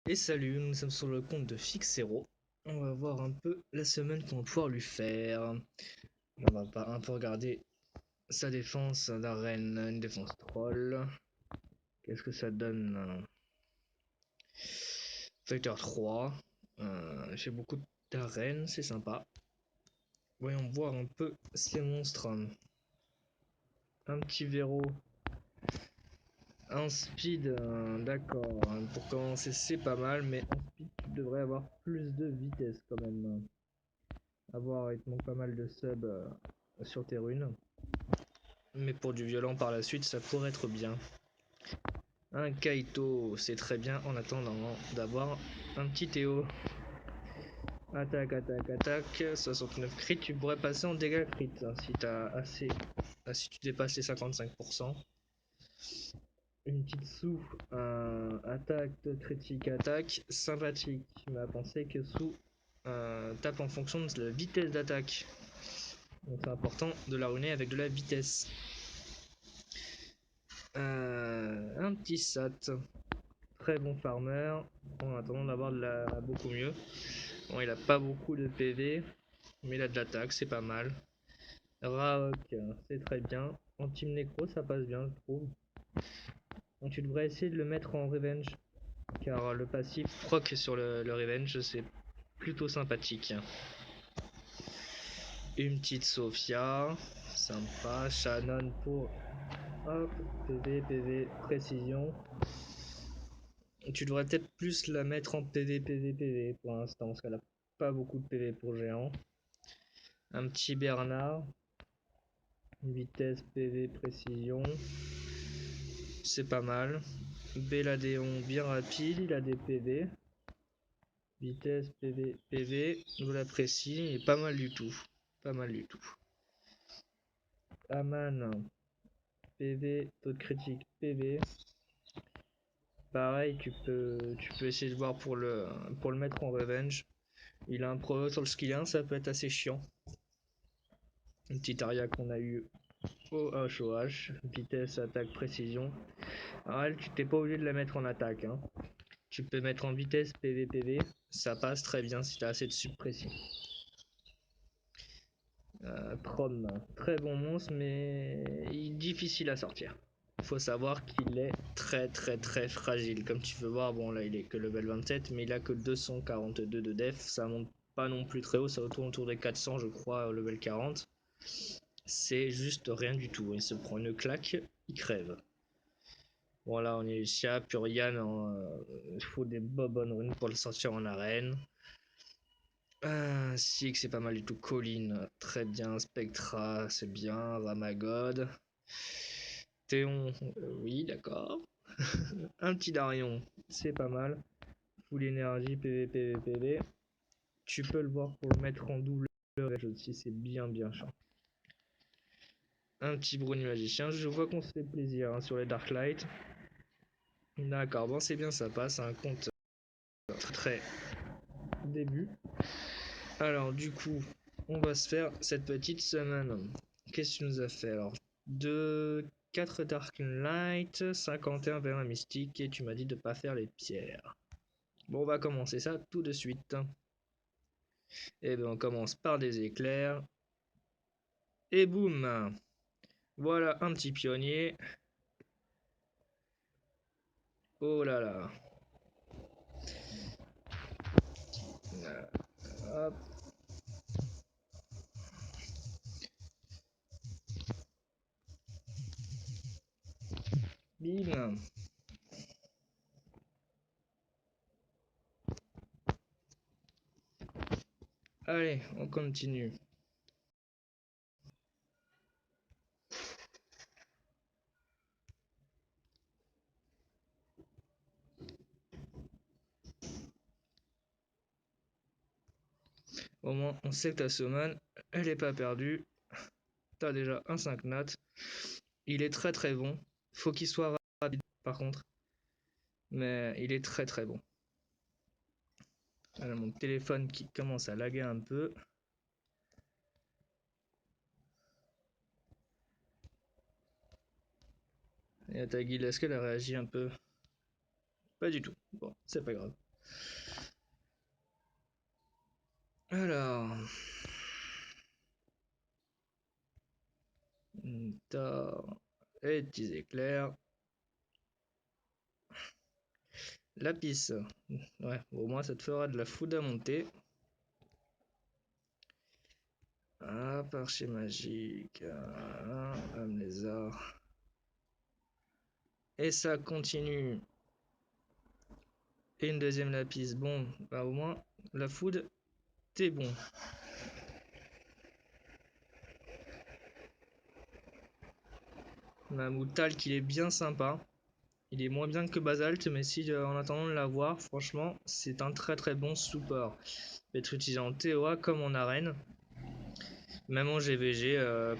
Et salut, nous sommes sur le compte de Fixero. On va voir un peu la semaine qu'on va pouvoir lui faire. On va pas un peu regarder sa défense d'arène, une défense troll. Qu'est-ce que ça donne? Fighter 3. J'ai beaucoup d'arènes, c'est sympa. Voyons voir un peu ces monstres. Un petit verrou. Un speed, d'accord. Pour commencer, c'est pas mal, mais en speed, tu devrais avoir plus de vitesse quand même. À voir, il te manque pas mal de subs sur tes runes. Mais pour du violent par la suite, ça pourrait être bien. Un Kaito, c'est très bien en attendant d'avoir un petit Théo. Attaque, attaque, attaque. 69 crit, tu pourrais passer en dégâts crit si t'as assez. Si tu dépasses les 55%. Une petite sous, attaque, critique, attaque, sympathique. Mais à penser que sous tape en fonction de la vitesse d'attaque. Donc c'est important de la ruiner avec de la vitesse. Un petit sat. Très bon farmer. En attendant d'avoir beaucoup mieux. Bon, il a pas beaucoup de PV. Mais il a de l'attaque, c'est pas mal. Raok, c'est très bien. En team nécro, ça passe bien, je trouve. Donc tu devrais essayer de le mettre en revenge. Car le passif proc sur le revenge, c'est plutôt sympathique. Une petite Sophia. Sympa. Shannon pour... Hop, PV, PV, précision. Tu devrais peut-être plus la mettre en PV, PV, PV pour l'instant, parce qu'elle a pas beaucoup de PV pour géant. Un petit Bernard. Vitesse, PV, précision. C'est pas mal. Béladéon bien rapide, il a des PV. Vitesse, PV, PV. Je l'apprécie, il est pas mal du tout. Pas mal du tout. Aman. PV, taux de critique, PV. Pareil, tu peux essayer de voir pour le mettre en revenge. Il a un pro sur le skill 1, ça peut être assez chiant. Une petite aria qu'on a eu au HOH, vitesse, attaque, précision. Alors elle, tu t'es pas obligé de la mettre en attaque. Hein. Tu peux mettre en vitesse PVPV, ça passe très bien si tu as assez de suppression. Prom, très bon monstre, mais il est difficile à sortir. Il faut savoir qu'il est très très très fragile. Comme tu peux voir, bon là il est que level 27, mais il a que 242 de def. Ça monte pas non plus très haut, ça tourne autour des 400 je crois au level 40. C'est juste rien du tout. Il se prend une claque, il crève. Voilà, on est ici à Purian. Il faut des bonnes runes pour le sortir en arène. Six, c'est pas mal du tout. Colline, très bien. Spectra, c'est bien. Ramagod. Théon, oui, d'accord. Un petit Darion, c'est pas mal. Full énergie, PV, PV, PV. Tu peux le voir pour le mettre en double aussi, c'est bien bien chiant. Un petit Bruni magicien, je vois qu'on se fait plaisir hein, sur les Darklight. D'accord, bon c'est bien, ça passe un compte très début. Alors du coup, on va se faire cette petite semaine. Qu'est-ce que tu nous as fait alors 4 Dark Light, 51 vers mystique et tu m'as dit de pas faire les pierres. Bon, on va commencer ça tout de suite. Et bien on commence par des éclairs. Et boum. Voilà un petit pionnier. Oh là là. Hop. Bim. Allez, on continue. Au moins, on sait que ta summon, elle est pas perdue. T'as déjà un 5 nat. Il est très très bon. Faut qu'il soit rapide par contre. Mais il est très très bon. Voilà mon téléphone qui commence à laguer un peu. Et ta guilde, est-ce qu'elle a réagi un peu? Pas du tout. Bon, c'est pas grave. Alors. Et petits éclairs. Lapis. Ouais, au moins ça te fera de la foudre à monter. Hop, archer magique. Âme lézard. Et ça continue. Et une deuxième lapis. Bon, bah au moins, la food, t'es bon. Mamoutal qu'il est bien sympa. Il est moins bien que Basalt, mais si en attendant de l'avoir, franchement, c'est un très très bon support. Il peut être utilisé en TOA comme en arène. Même en GVG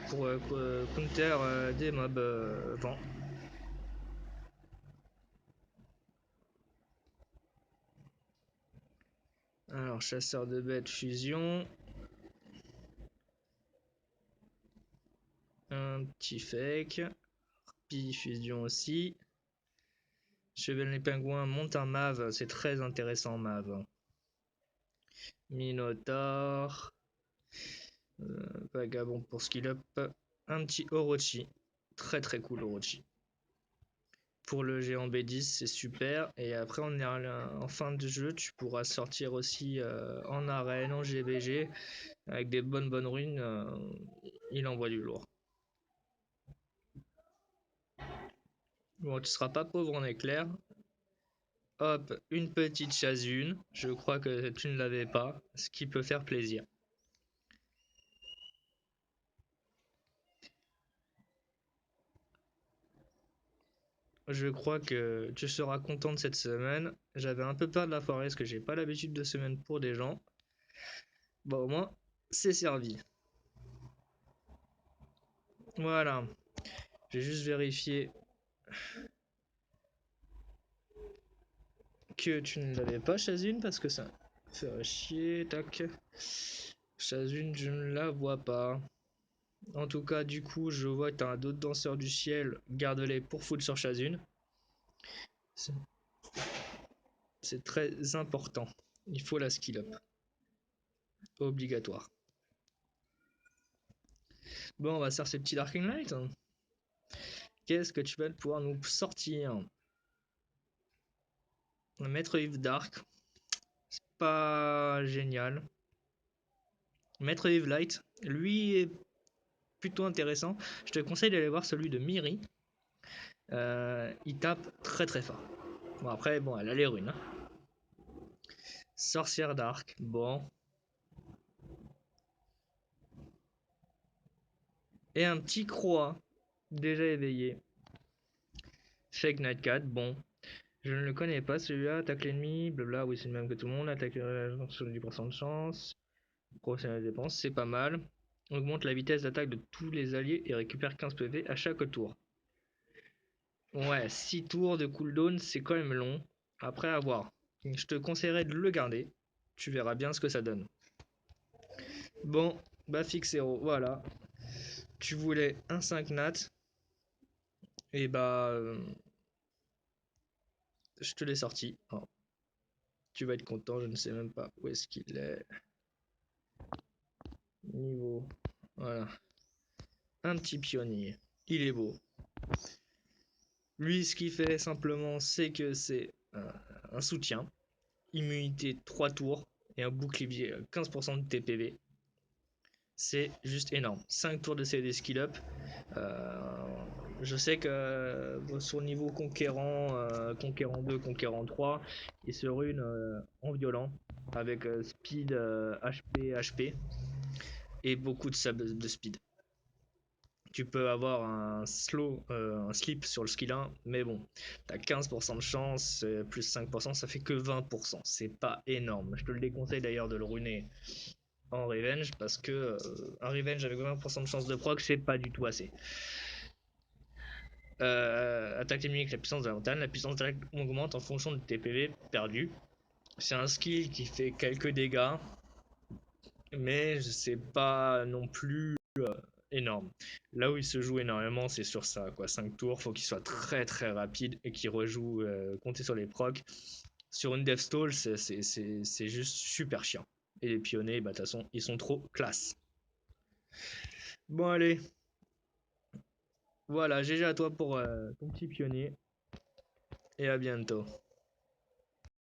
pour counter des mobs vent. Alors, chasseur de bêtes, fusion. Un petit fake. Puis fusion aussi. Chevalier pingouin monte un Mave, c'est très intéressant Mave. Minotaur. Vagabond pour skill up. Un petit Orochi. Très très cool Orochi. Pour le géant B10 c'est super. Et après en fin de jeu tu pourras sortir aussi en arène, en GVG. Avec des bonnes runes. Il envoie du lourd. Bon, tu seras pas pauvre en éclair. Hop, une petite chasune. Je crois que tu ne l'avais pas, ce qui peut faire plaisir. Je crois que tu seras content de cette semaine. J'avais un peu peur de la forêt parce que j'ai pas l'habitude de semaine pour des gens. Bon, au moins, c'est servi. Voilà. J'ai juste vérifié que tu ne l'avais pas, Chazune, parce que ça ferait chier. Tac. Chazune, je ne la vois pas. En tout cas, du coup, je vois que tu as d'autres danseurs du ciel. Garde-les pour full sur Chazune. C'est très important. Il faut la skill up. Obligatoire. Bon, on va faire ces petits Darking Light. Qu'est-ce que tu vas pouvoir nous sortir? Maître Yves Dark. C'est pas génial. Maître Yves Light. Lui est plutôt intéressant. Je te conseille d'aller voir celui de Miri. Il tape très très fort. Bon, après, bon, elle a les runes. Sorcière Dark. Bon. Et un petit croix. Déjà éveillé. Fake Nightcat. Bon. Je ne le connais pas celui-là. Attaque l'ennemi. Blabla. Oui, c'est le même que tout le monde. Attaque sur 10% de chance. Professionnel de dépense. C'est pas mal. Augmente la vitesse d'attaque de tous les alliés et récupère 15 PV à chaque tour. Ouais, 6 tours de cooldown, c'est quand même long. Après, à voir. Je te conseillerais de le garder. Tu verras bien ce que ça donne. Bon, bah fixe 0, voilà. Tu voulais un 5 nat. Et bah, je te l'ai sorti. Oh. Tu vas être content, je ne sais même pas où est-ce qu'il est. Niveau. Voilà. Un petit pionnier. Il est beau. Lui, ce qu'il fait simplement, c'est que c'est un soutien. Immunité 3 tours et un bouclier 15% de TPV. C'est juste énorme. 5 tours de CD skill up. Je sais que sur le niveau conquérant, conquérant 2, conquérant 3, il se rune en violent avec speed, HP, HP et beaucoup de sub de speed. Tu peux avoir un slip sur le skill 1, mais bon, t'as 15% de chance, plus 5%, ça fait que 20%. C'est pas énorme. Je te le déconseille d'ailleurs de le runer en revenge parce que un revenge avec 20% de chance de proc, c'est pas du tout assez. Attaque ennemie avec la puissance de la montagne. La puissance d'attaque augmente en fonction de tes PV perdus. C'est un skill qui fait quelques dégâts, mais c'est pas non plus énorme. Là où il se joue énormément, c'est sur ça, quoi. 5 tours, faut qu'il soit très très rapide et qu'il rejoue, compter sur les procs. Sur une Deathstall, c'est juste super chiant. Et les pionniers, bah de toute façon, ils sont trop classe. Bon allez, voilà, GG à toi pour ton petit pionnier. Et à bientôt.